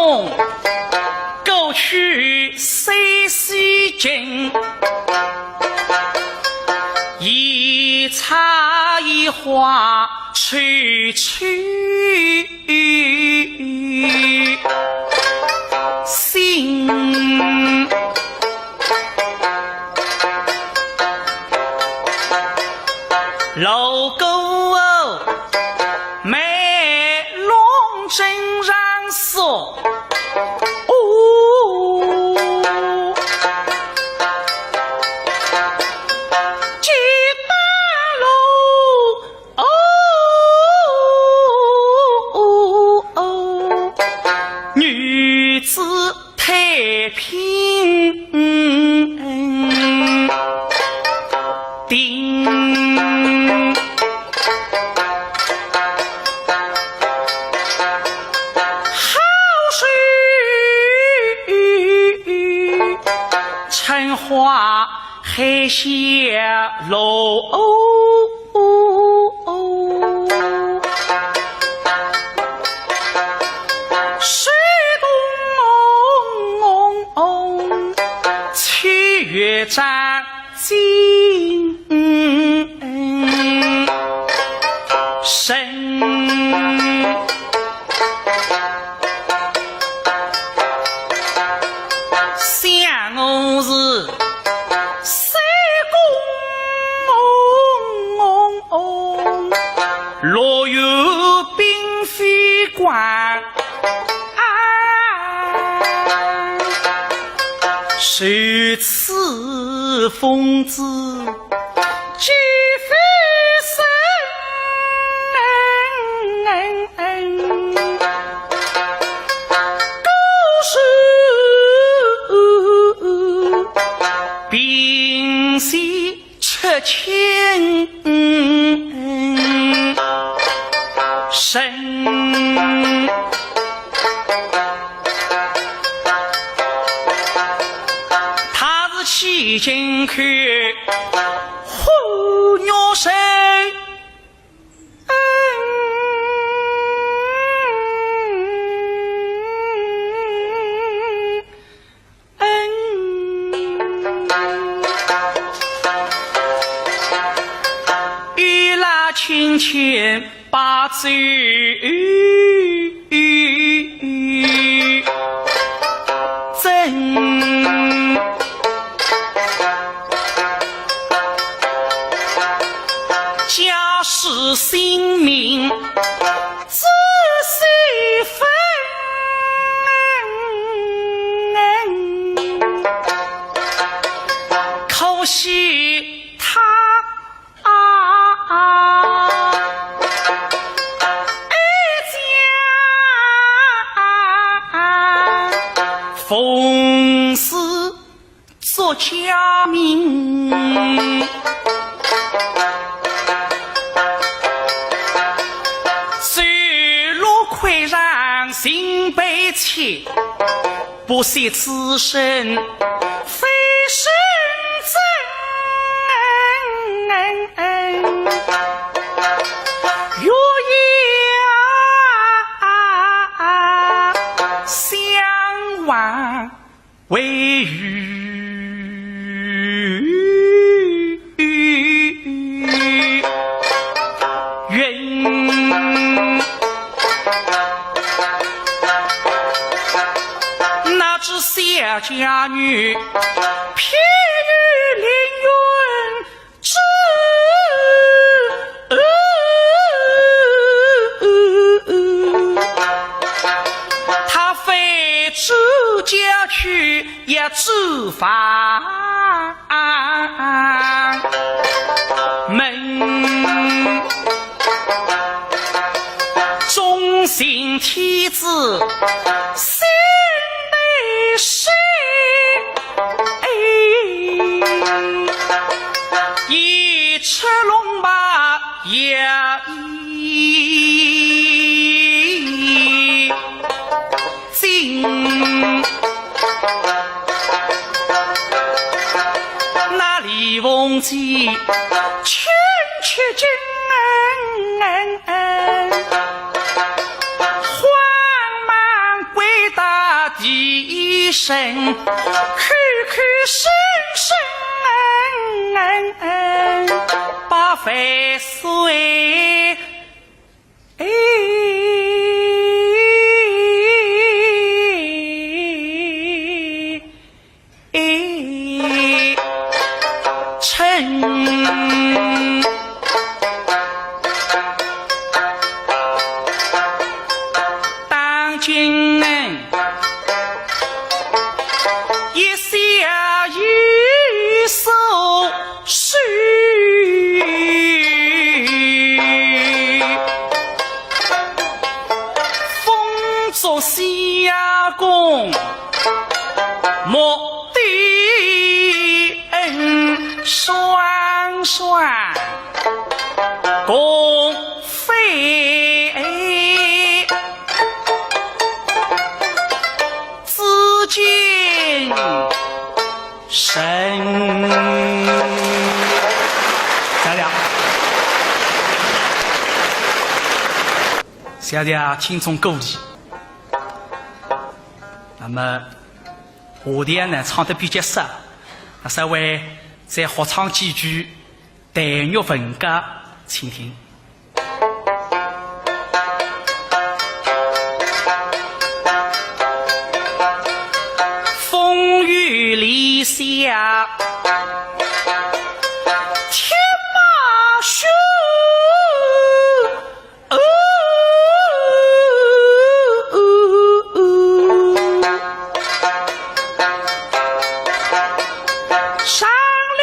侬过去岁岁尽，一插一花吹吹心。老狗哦，美龙真让说哦，记得喽哦，女子太平定。春花还下楼，水动七月沾金身。想我是三公若有并非官受此疯子既非并系出情深，他是起进去虎鸟声。轻轻把酒斟，家世性命仔细分，可惜他奉事做家名，坠落喟然心悲切，不惜此身非身真，若要相忘为余云，那只小家女偏于凌云之他非出家去也知法门，忠心天子心内谁一尺龙马也一尽，那李翁记全去尽慌忙归大地生，口口声声把肺碎。当今人一下一手书，风作夏公莫的恩双双共飞，自尽神。再聊，谢谢听众鼓励。那么下天呢唱得比较少，那稍微再合唱几句黛玉文歌，请听。风雨里下天马秀，上林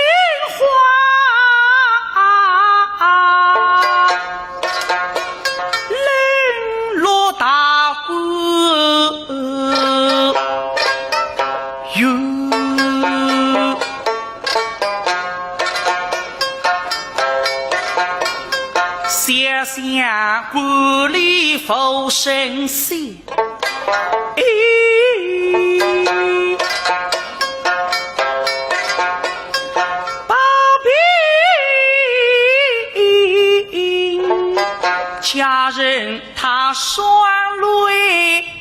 花，冷落大河哟。想想故里浮生死，把病家人他双泪。